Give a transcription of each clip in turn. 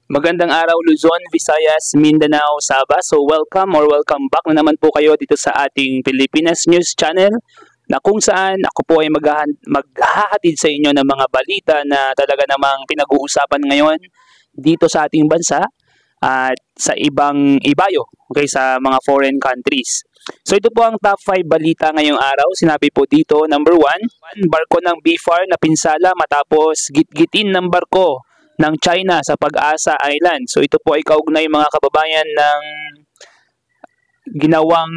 Magandang araw Luzon, Visayas, Mindanao, Sabah. So welcome back na naman po kayo dito sa ating Pilipinas News Channel na kung saan ako po ay maghahatid sa inyo ng mga balita na talaga namang pinag-uusapan ngayon dito sa ating bansa at sa ibang ibayo, okay, sa mga foreign countries. So ito po ang top 5 balita ngayong araw. Sinabi po dito, number 1, barko ng BFAR na pinsala matapos gitgitin ng barko ng China sa Pag-asa Island. So ito po ay kaugnay mga kababayan ng ginawang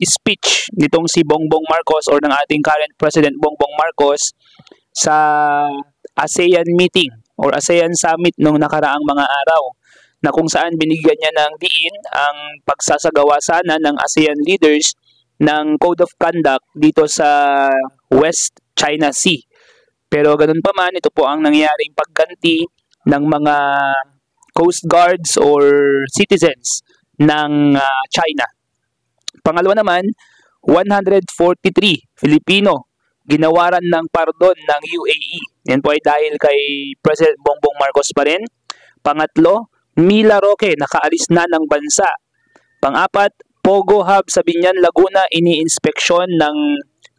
speech nitong si Bongbong Marcos or ng ating current President Bongbong Marcos sa ASEAN meeting or ASEAN Summit nung nakaraang mga araw, na kung saan binigyan niya ng diin ang pagsasagawa sana ng ASEAN leaders ng Code of Conduct dito sa West China Sea. Pero ganun pa man, ito po ang nangyaring pagganti ng mga Coast Guards or citizens ng China. Pangalawa naman, 143 Filipino ginawaran ng pardon ng UAE. Yan po ay dahil kay President Bongbong Marcos pa rin. Pangatlo, Mila Roque nakaalis na ng bansa. Pang-apat, Pogo Hub sa Binyan, Laguna ini-inspeksyon ng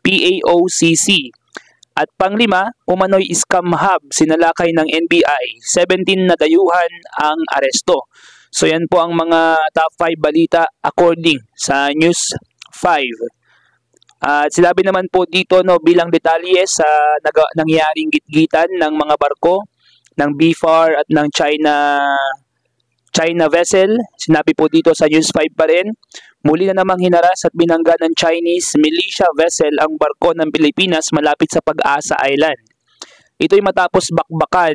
PAOCC. At panglima, umano'y scam hub sinalakay ng NBI. 17 na dayuhan ang aresto. So yan po ang mga top 5 balita according sa News 5. At sinabi naman po dito bilang detalye sa nangyaring gitgitan ng mga barko ng BFAR at ng China vessel. Sinabi po dito sa News 5 pa rin, muli na namang hinaras at binangga ng Chinese militia vessel ang barko ng Pilipinas malapit sa Pag-asa Island. Ito'y matapos bakbakan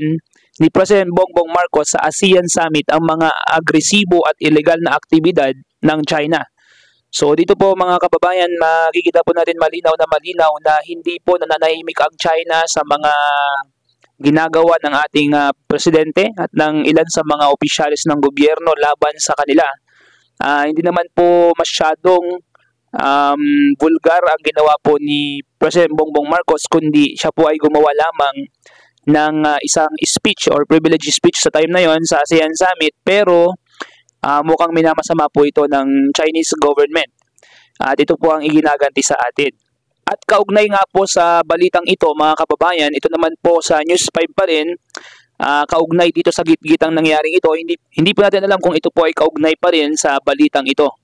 ni President Bongbong Marcos sa ASEAN Summit ang mga agresibo at ilegal na aktibidad ng China. So dito po mga kababayan, makikita po natin malinaw na hindi po nananahimik ang China sa mga ginagawa ng ating presidente at ng ilan sa mga opisyalis ng gobyerno laban sa kanila. Hindi naman po masyadong vulgar ang ginawa po ni President Bongbong Marcos, kundi siya po ay gumawa lamang ng isang speech or privilege speech sa time na yon sa ASEAN Summit, pero mukhang minamasama po ito ng Chinese government. At ito po ang iginaganti sa atin. At kaugnay nga po sa balitang ito mga kababayan, ito naman po sa News 5 pa rin, kaugnay dito sa gitgitang nangyaring ito, hindi po natin alam kung ito po ay kaugnay pa rin sa balitang ito.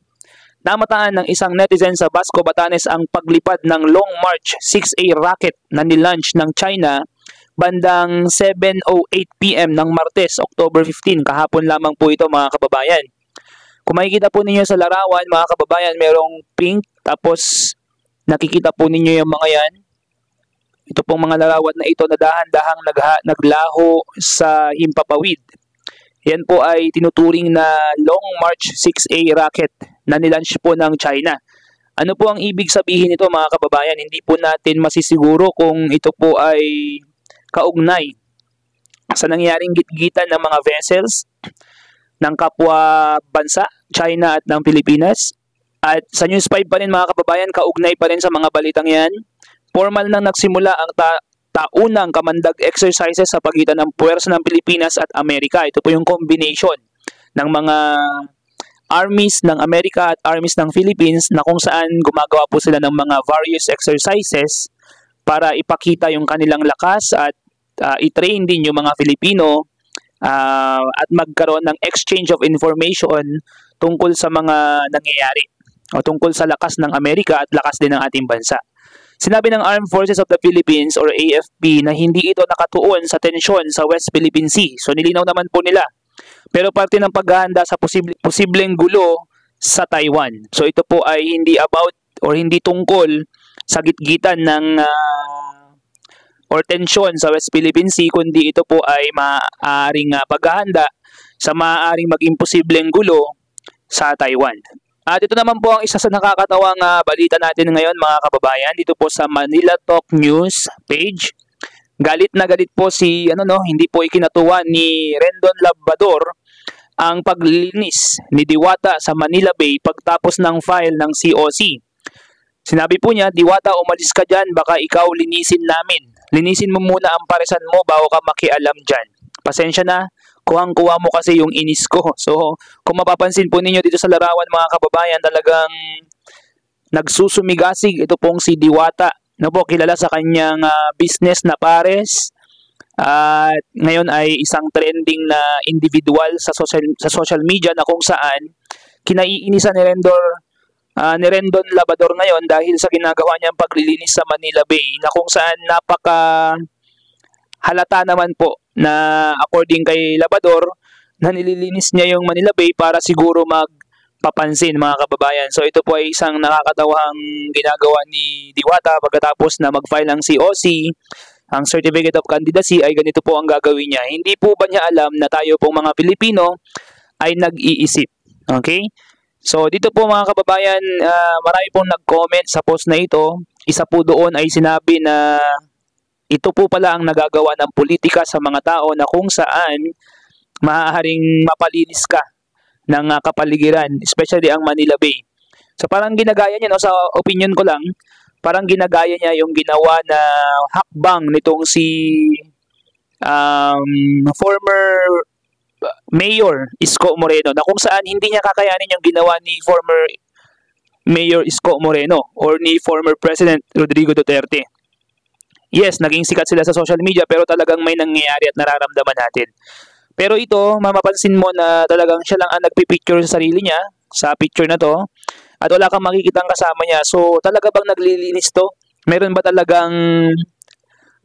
Namataan ng isang netizen sa Basco, Batanes ang paglipad ng Long March 6A rocket na nilaunch ng China bandang 7:08 PM ng Martes, October 15. Kahapon lamang po ito mga kababayan. Kung makikita po ninyo sa larawan mga kababayan, merong pink, tapos nakikita po ninyo yung mga yan. Ito pong mga larawan na ito na dahan-dahang naglaho sa himpapawid. Yan po ay tinuturing na Long March 6A rocket na nilaunch po ng China. Ano po ang ibig sabihin nito mga kababayan? Hindi po natin masisiguro kung ito po ay kaugnay sa nangyaring gitgitan ng mga vessels ng kapwa bansa, China at ng Pilipinas. At sa News 5 pa rin mga kababayan, kaugnay pa rin sa mga balitang yan. Formal nang nagsimula ang taunang kamandag exercises sa pagitan ng puwersa ng Pilipinas at Amerika. Ito po yung combination ng mga armies ng Amerika at armies ng Philippines na kung saan gumagawa po sila ng mga various exercises para ipakita yung kanilang lakas at i-train din yung mga Filipino at magkaroon ng exchange of information tungkol sa mga nangyayari o tungkol sa lakas ng Amerika at lakas din ng ating bansa. Sinabi ng Armed Forces of the Philippines or AFP na hindi ito nakatuon sa tensyon sa West Philippine Sea. So nilinaw naman po nila. Pero parte ng paghahanda sa posibleng gulo sa Taiwan. So ito po ay hindi about or hindi tungkol sa gitgitan ng or tensyon sa West Philippine Sea, kundi ito po ay maaaring paghahanda sa maaaring maging posibleng gulo sa Taiwan. At ito naman po ang isa sa nakakatawang balita natin ngayon mga kababayan, dito po sa Manila Talk News page. Galit na galit po hindi po ikinatuwa ni Rendon Labrador ang paglilinis ni Diwata sa Manila Bay pagtapos ng file ng COC. Sinabi po niya, Diwata, umalis ka dyan, baka ikaw linisin namin. Linisin mo muna ang paresan mo bago ka makialam dyan. Pasensya na, kuhang-kuha mo kasi yung inis ko. So, kung mapapansin po ninyo dito sa larawan mga kababayan, talagang nagsusumigasig ito pong si Diwata. No po, kilala sa kanyang business na pares. At ngayon ay isang trending na individual sa social media na kung saan kinaiinisan ni Rendon Labrador ngayon dahil sa ginagawa niyang paglilinis sa Manila Bay na kung saan napaka halata naman po na according kay Labrador na nililinis niya yung Manila Bay para siguro magpapansin mga kababayan. So ito po ay isang nakakatawang ginagawa ni Diwata pagkatapos na mag-file ng COC, ang Certificate of Candidacy, ay ganito po ang gagawin niya. Hindi po ba niya alam na tayo pong mga Pilipino ay nag-iisip? Okay? So dito po mga kababayan, marami pong nag-comment sa post na ito. Isa po doon ay sinabi na ito po pala ang nagagawa ng politika sa mga tao na kung saan maaaring mapalinis ka ng kapaligiran, especially ang Manila Bay. So parang ginagaya niya, no, sa opinion ko lang, parang ginagaya niya yung ginawa na hakbang nitong si former Mayor Isko Moreno na kung saan hindi niya kakayanin yung ginawa ni former Mayor Isko Moreno or ni former President Rodrigo Duterte. Yes, naging sikat sila sa social media pero talagang may nangyayari at nararamdaman natin. Pero ito, mapapansin mo na talagang siya lang ang nagpipicture sa sarili niya sa picture na to at wala kang makikitang kasama niya. So talaga bang naglilinis to? Meron ba talagang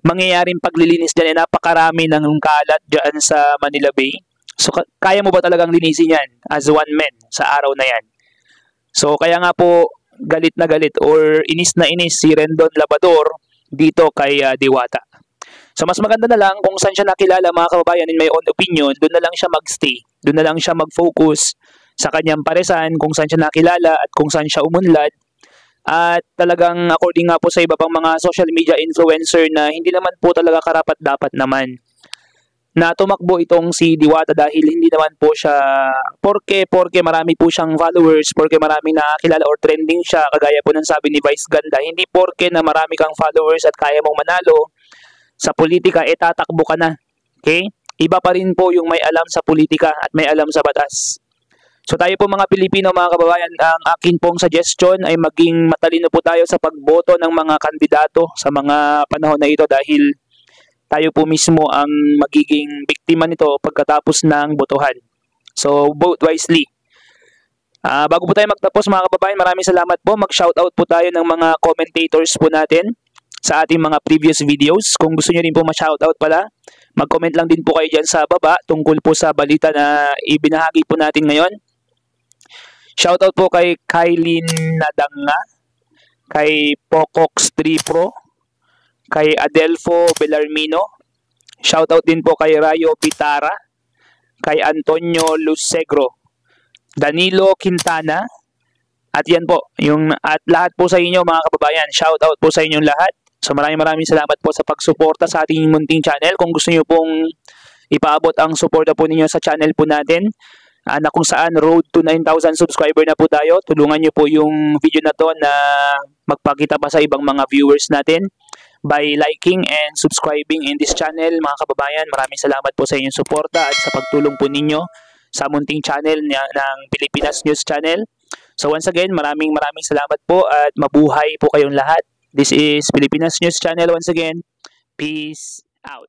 mangyayaring paglilinis dyan? Napakarami ng kalat dyan sa Manila Bay. So kaya mo ba talagang linisin yan as one man sa araw na yan? So kaya nga po galit na galit or inis na inis si Rendon Labrador dito kay Diwata. So mas maganda na lang kung saan siya nakilala mga kababayan in my own opinion, doon na lang siya magstay. Doon na lang siya mag-focus sa kanyang paresan kung saan siya nakilala at kung saan siya umunlad. At talagang according nga po sa iba pang mga social media influencer na hindi naman po talaga karapat-dapat naman na tumakbo itong si Diwata dahil hindi naman po siya porke marami po siyang followers, porke maraming nakakilala or trending siya, kagaya po ng sabi ni Vice Ganda, hindi porke na marami kang followers at kaya mong manalo sa politika, tatakbo ka na. Okay? Iba pa rin po yung may alam sa politika at may alam sa batas. So tayo po mga Pilipino, mga kababayan, ang akin pong suggestion ay maging matalino po tayo sa pagboto ng mga kandidato sa mga panahon na ito dahil tayo po mismo ang magiging biktima nito pagkatapos ng botohan. So vote wisely. Bago po tayo magtapos mga kababayan, maraming salamat po. Mag-shoutout po tayo ng mga commentators po natin sa ating mga previous videos. Kung gusto nyo rin po ma-shoutout pala, mag-comment lang din po kayo dyan sa baba tungkol po sa balita na ibinahagi po natin ngayon. Shoutout po kay Kailin Nadanga, kay Pocox 3 Pro, kay Adelfo Belarmino. Shoutout din po kay Rayo Pitara, kay Antonio Lucegro, Danilo Quintana, at yan po, at lahat po sa inyo mga kababayan. Shoutout po sa inyong lahat. So maraming salamat po sa pagsuporta sa ating munting channel. Kung gusto niyo pong ipaabot ang suporta po ninyo sa channel po natin, na kung saan road to 9,000 subscriber na po tayo, tulungan niyo po yung video na to na magpakita pa sa ibang mga viewers natin by liking and subscribing in this channel mga kababayan. Maraming salamat po sa inyong suporta at sa pagtulong po ninyo sa munting channel ng Pilipinas News Channel. So once again, maraming salamat po at mabuhay po kayong lahat. This is Pilipinas News Channel once again. Peace out.